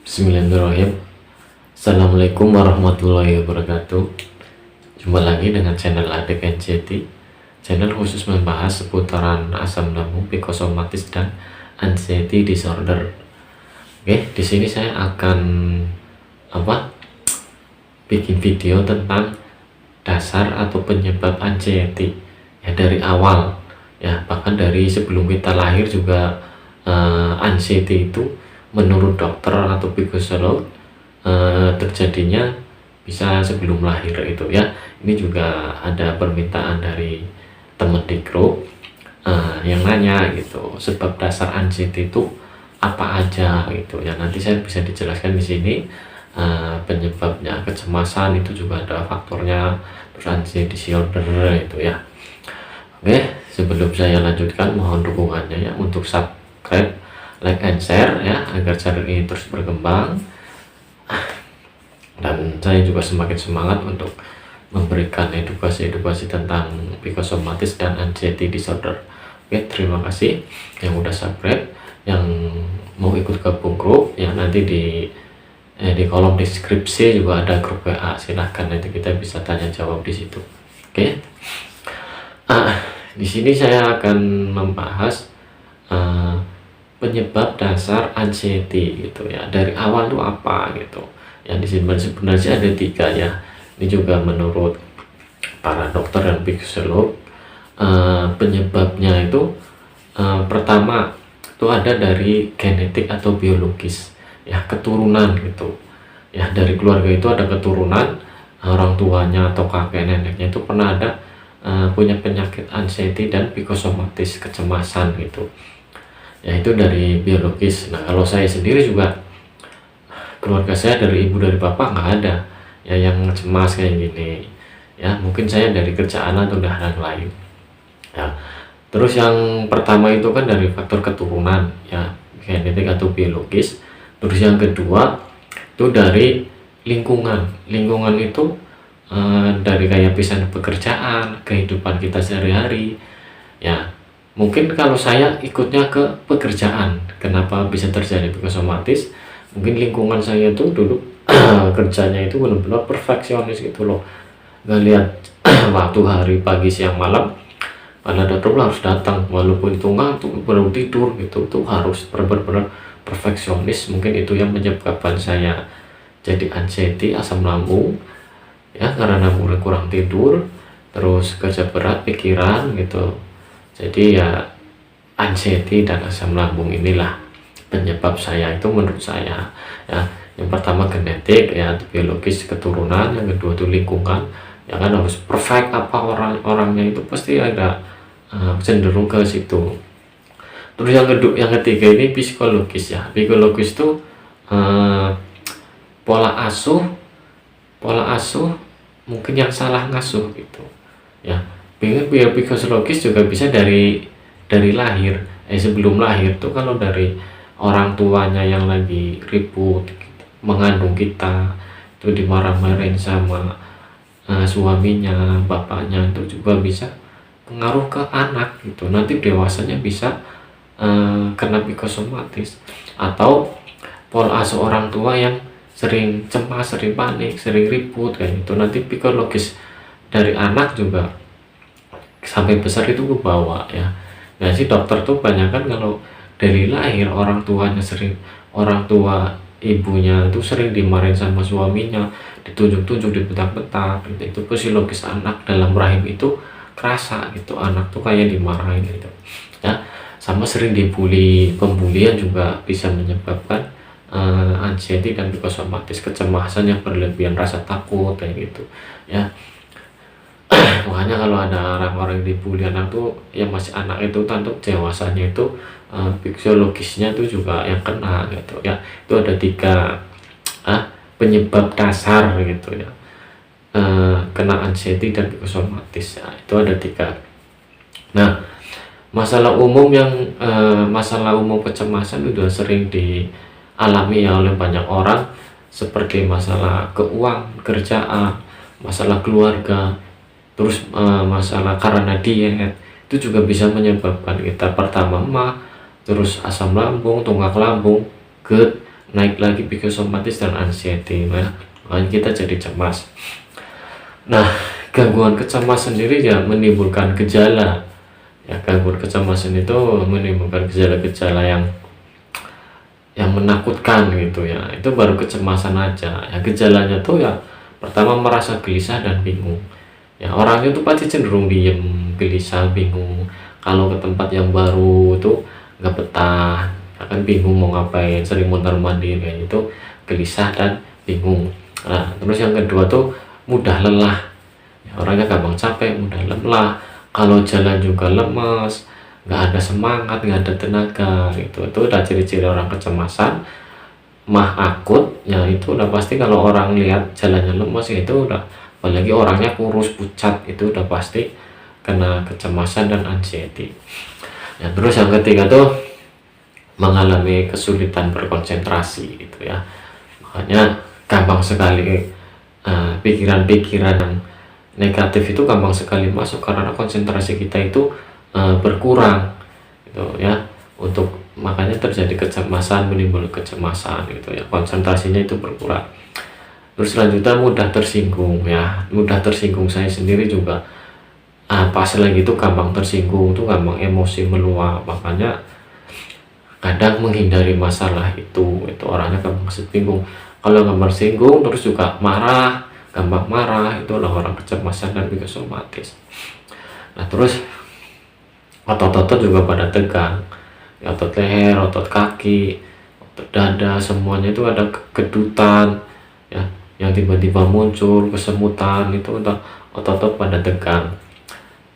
Bismillahirrahmanirrahim. Assalamualaikum warahmatullahi wabarakatuh. Jumpa lagi dengan channel Adek NCT, channel khusus membahas seputaran asam lambung, psikosomatis dan anxiety disorder. Oke, di sini saya akan bikin video tentang dasar atau penyebab anxiety ya, dari awal ya, bahkan dari sebelum kita lahir juga. Anxiety itu menurut dokter atau psikolog terjadinya bisa sebelum lahir itu ya. Ini juga ada permintaan dari teman di grup yang nanya gitu, sebab dasar anxiety itu apa aja gitu ya. Nanti saya bisa dijelaskan di sini. Penyebabnya kecemasan itu juga ada faktornya, terus anxiety disorder itu ya. Oke, sebelum saya lanjutkan mohon dukungannya ya untuk subscribe, like and share ya, agar channel ini terus berkembang dan saya juga semakin semangat untuk memberikan edukasi tentang psikosomatis dan anxiety disorder. Oke, terima kasih yang udah subscribe, yang mau ikut gabung grup ya, nanti di kolom deskripsi juga ada grup WA, silahkan nanti kita bisa tanya jawab di situ. Oke. Di sini saya akan membahas penyebab dasar anxiety gitu ya, dari awal tuh apa gitu. Yang sebenarnya ada 3 ya. Ini juga menurut para dokter dan psikolog. Penyebabnya itu pertama itu ada dari genetik atau biologis ya, keturunan gitu ya. Dari keluarga itu ada keturunan, orang tuanya atau kakek neneknya itu pernah ada punya penyakit anxiety dan psikosomatis, kecemasan gitu ya, itu dari biologis. Nah, kalau saya sendiri juga, keluarga saya dari ibu dari bapak nggak ada ya yang cemas kayak gini ya. Mungkin saya dari kerjaan atau hal lain ya. Terus yang pertama itu kan dari faktor keturunan ya, genetik atau biologis. Terus yang kedua itu dari lingkungan itu dari kayak misalnya pekerjaan, kehidupan kita sehari-hari ya. Mungkin kalau saya ikutnya ke pekerjaan, kenapa bisa terjadi psikosomatis, mungkin lingkungan saya itu dulu kerjanya itu benar-benar perfeksionis gitu loh, nggak lihat waktu hari, pagi, siang, malam, pada dokter harus datang walaupun itu ngantuk, baru tidur gitu, tuh harus benar-benar perfeksionis. Mungkin itu yang menyebabkan saya jadi anxiety, asam lambung ya, karena kurang tidur, terus kerja berat, pikiran gitu. Jadi ya anxiety dan asam lambung inilah penyebab saya itu menurut saya ya. Yang pertama genetik ya, biologis, keturunan. Yang kedua itu lingkungan ya, kan harus perfect, apa orangnya itu pasti ada cenderung ke situ. Terus yang ketiga ini psikologis ya. Psikologis itu pola asuh mungkin yang salah ngasuh gitu ya. Biar psikologis juga bisa dari lahir, sebelum lahir tuh, kalau dari orang tuanya yang lagi ribut mengandung kita itu dimarah-marahin sama suaminya, bapaknya, itu juga bisa pengaruh ke anak gitu. Nanti dewasanya bisa kena psikosomatis. Atau pola asuh orang tua yang sering cemas, sering panik, sering ribut kayak gitu, nanti psikologis dari anak juga sampai besar itu ke bawah ya. Nah, si dokter tuh banyak kan kalau dari lahir orang tua ibunya itu sering dimarahin sama suaminya, ditunjuk-tunjuk, dibentak-bentak gitu. Itu psikologis anak dalam rahim itu kerasa gitu, anak tuh kayak dimarahin gitu ya. Sama sering dibully, pembulian juga bisa menyebabkan anxiety dan psikosomatis, kecemasan yang berlebihan, rasa takut kayak gitu ya. Makanya kalau ada orang-orang dibully anak tuh yang masih anak itu, tentu dewasanya itu psikologisnya itu juga yang kena gitu ya. Itu ada 3 penyebab dasar gitu ya, kena anxiety dan psikosomatis ya, itu ada 3. Nah, masalah umum kecemasan itu sering dialami ya oleh banyak orang, seperti masalah keuangan, kerjaan, masalah keluarga, terus masalah karena diet. Itu juga bisa menyebabkan kita pertama terus asam lambung, tunggak lambung, GERD, naik lagi psikosomatis dan anxiety ya. Makanya kita jadi cemas. Nah, gangguan kecemasan sendiri ya menimbulkan gejala ya. Gangguan kecemasan itu menimbulkan gejala-gejala yang menakutkan gitu ya. Itu baru kecemasan aja ya. Gejalanya tuh ya pertama merasa gelisah dan bingung ya. Orangnya tuh pasti cenderung diem, gelisah, bingung. Kalau ke tempat yang baru tuh nggak betah, akan bingung mau ngapain, sering mondar-mandir kayak gitu, gelisah dan bingung. Nah, terus yang kedua tuh mudah lelah ya, orangnya gampang capek, mudah lelah. Kalau jalan juga lemes, nggak ada semangat, nggak ada tenaga gitu. Itu udah ciri-ciri orang kecemasan mah akut ya. Itu udah pasti kalau orang lihat jalannya lemes ya, itu udah, apalagi orangnya kurus pucat, itu udah pasti kena kecemasan dan anxiety ya. Terus yang ketiga tuh mengalami kesulitan berkonsentrasi gitu ya. Makanya gampang sekali pikiran-pikiran yang negatif itu gampang sekali masuk karena konsentrasi kita itu berkurang gitu ya. Untuk makanya terjadi kecemasan, menimbulkan kecemasan gitu ya, konsentrasinya itu berkurang. Terus selanjutnya mudah tersinggung ya. Mudah tersinggung, saya sendiri juga pas lagi itu gampang tersinggung tuh, gampang emosi meluap. Makanya kadang menghindari masalah itu orangnya gampang tersinggung. Kalau gampang tersinggung terus juga marah, gampang marah, itu adalah orang kecemasan dan psikosomatis. Nah, terus otot-otot juga pada tegang ya, otot leher, otot kaki, otot dada, semuanya itu ada kedutan ya, yang tiba-tiba muncul, kesemutan, itu udah otot-otot pada tegang.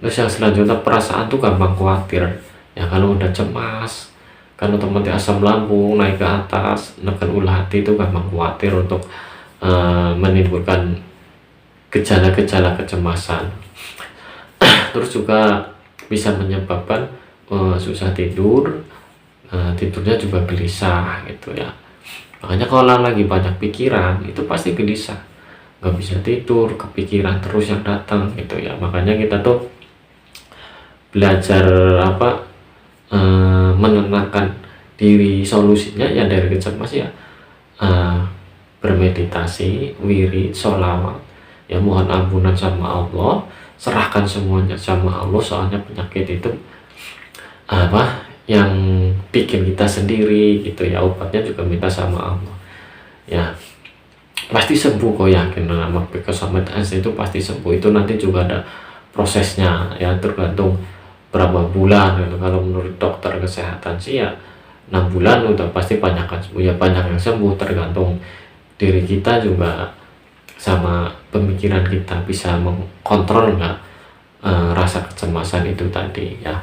Terus yang selanjutnya perasaan tuh gampang khawatir ya. Kalau udah cemas, kalau teman asam lambung naik ke atas, neken ulah hati, itu gampang khawatir untuk menimbulkan gejala-gejala kecemasan. Terus juga bisa menyebabkan susah tidur, tidurnya juga gelisah gitu ya. Makanya kalau lagi banyak pikiran itu pasti gelisah, nggak bisa tidur, kepikiran terus yang datang gitu ya. Makanya kita tuh belajar menenangkan diri, solusinya ya dari kecemasan ya bermeditasi, wirid, sholawat ya, mohon ampunan sama Allah, serahkan semuanya sama Allah. Soalnya penyakit itu yang bikin kita sendiri gitu ya, obatnya juga minta sama Allah ya. Pasti sembuh kok, yakin. Nama psikosomatis itu pasti sembuh. Itu nanti juga ada prosesnya ya, tergantung berapa bulan gitu. Kalau menurut dokter kesehatan sih ya 6 bulan udah pasti banyak kan sembuh ya, banyak yang sembuh. Tergantung diri kita juga sama pemikiran kita, bisa mengkontrol nggak rasa kecemasan itu tadi ya.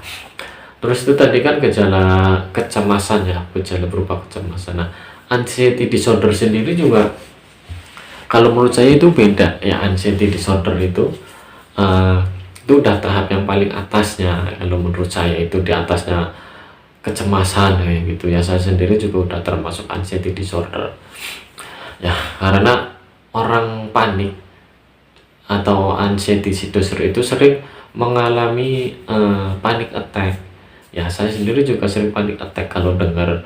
Terus itu tadi kan gejala kecemasan ya, gejala berupa kecemasan. Nah, anxiety disorder sendiri juga kalau menurut saya itu beda ya. Anxiety disorder itu udah tahap yang paling atasnya. Kalau menurut saya itu di atasnya kecemasan kayak gitu ya. Saya sendiri juga udah termasuk anxiety disorder ya, karena orang panik atau anxiety disorder itu sering mengalami panic attack ya. Saya sendiri juga sering panic attack kalau dengar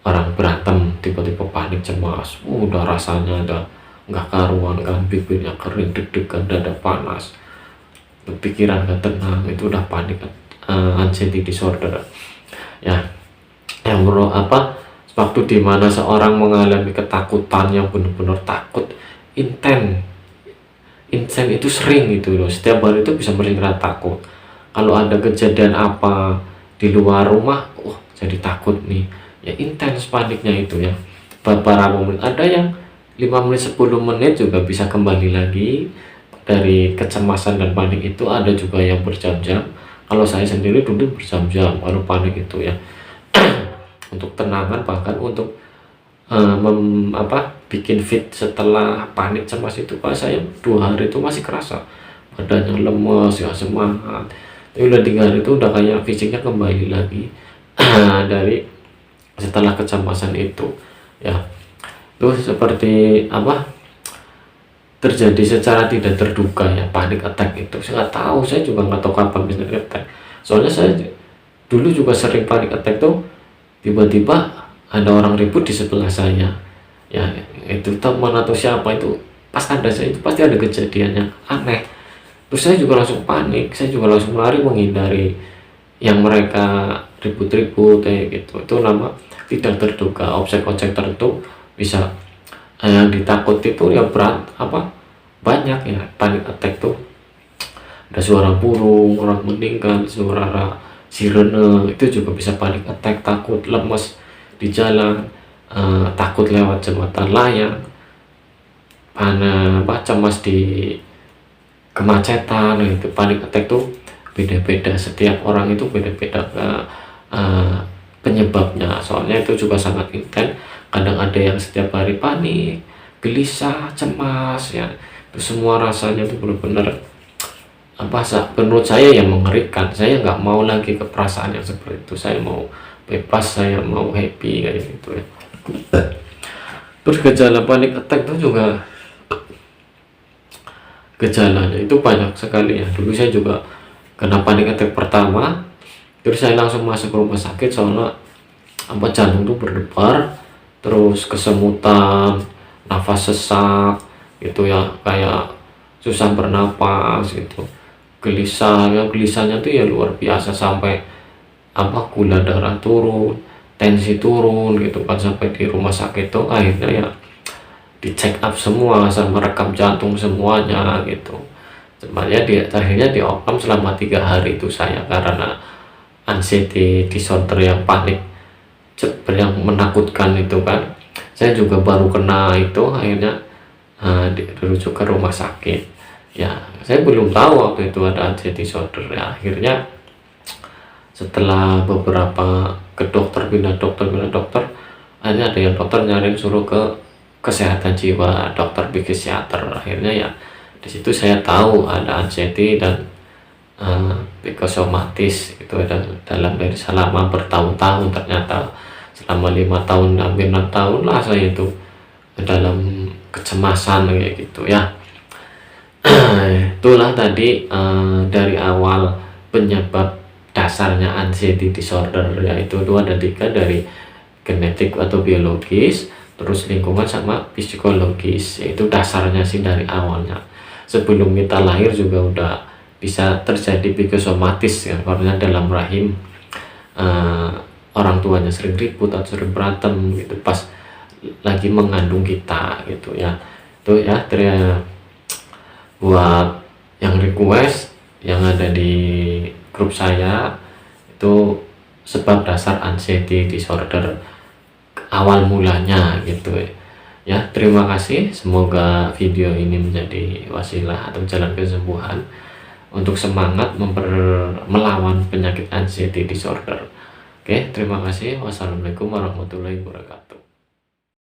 orang berantem tiba-tiba panik, cemas, udah rasanya udah nggak karuan kan, bibirnya kering, deg-degan, dada panas, pikiran gak tenang, itu udah panik anxiety disorder ya. Yang waktu dimana seorang mengalami ketakutan yang benar-benar takut intens itu sering gitu loh, setiap hari itu bisa melihat takut. Kalau ada kejadian apa di luar rumah, jadi takut nih ya, intens paniknya itu ya. Beberapa menit, ada yang 5 menit 10 menit juga bisa kembali lagi dari kecemasan dan panik itu. Ada juga yang berjam-jam. Kalau saya sendiri dulu berjam-jam kalau panik itu ya. Untuk tenangan, bahkan untuk bikin fit setelah panik cemas itu, Pak, saya 2 hari itu masih kerasa badannya lemes, ya semangat. Tapi udah 3 hari itu udah kayak fisiknya kembali lagi dari setelah kecemasan itu ya. Itu seperti terjadi secara tidak terduga ya, panic attack itu. Saya nggak tahu, saya juga nggak tahu kapan bisa attack. Soalnya saya dulu juga sering panic attack tuh, tiba-tiba ada orang ribut di sebelah saya, ya itu teman atau siapa itu, pas ada saya itu pasti ada kejadian yang aneh. Terus saya juga langsung panik, saya juga langsung lari menghindari yang mereka ribut-ribut kayak gitu. Itu nama tidak terduga, objek-objek tertentu bisa yang ditakut itu ya berat apa banyak ya. Panic attack tuh ada suara burung, orang meninggal, suara sirene, itu juga bisa panic attack. Takut lemes di jalan, takut lewat jembatan layang, cemas di kemacetan. Itu panic attack tuh beda-beda, setiap orang itu beda-beda penyebabnya, soalnya itu juga sangat intens. Kadang ada yang setiap hari panik, gelisah, cemas, ya itu semua rasanya tuh benar-benar menurut saya yang mengerikan. Saya nggak mau lagi ke perasaan yang seperti itu, saya mau bebas, saya mau happy kayak gitu ya. Terus gejala panic attack itu juga gejalanya itu banyak sekali ya. Dulu saya juga kena panic attack pertama, terus saya langsung masuk ke rumah sakit soalnya jantung tuh berdebar, terus kesemutan, nafas sesak gitu ya, kayak susah bernapas gitu, gelisahnya tuh ya luar biasa, sampai gula darah turun, tensi turun gitu kan. Sampai di rumah sakit tuh akhirnya ya di check up semua sama rekam jantung semuanya gitu. Sebenarnya akhirnya diopnam selama 3 hari itu saya, karena anxiety disorder yang panik yang menakutkan itu kan. Saya juga baru kena itu, akhirnya dirujuk ke rumah sakit ya. Saya belum tahu waktu itu ada anxiety disorder ya. Akhirnya setelah beberapa ke dokter, pindah dokter, akhirnya ada yang dokter nyariin suruh ke kesehatan jiwa, dokter psikiater. Akhirnya ya di situ saya tahu ada anxiety dan psikosomatis itu dalam dari selama bertahun-tahun. Ternyata selama 5 tahun, hampir 6 tahun lah saya itu dalam kecemasan kayak gitu ya. Itulah tadi dari awal penyebab dasarnya anxiety disorder, yaitu ada 3, dari genetik atau biologis, terus lingkungan sama psikologis. Itu dasarnya sih dari awalnya. Sebelum kita lahir juga udah bisa terjadi psikosomatis ya, karena dalam rahim orang tuanya sering ribut atau sering berantem gitu pas lagi mengandung kita gitu ya. Itu ya buat yang request yang ada di grup saya, itu sebab dasar anxiety disorder awal mulanya gitu ya. Terima kasih, semoga video ini menjadi wasilah atau jalan kesembuhan untuk semangat melawan penyakit anxiety disorder. Oke, terima kasih. Wassalamualaikum warahmatullahi wabarakatuh.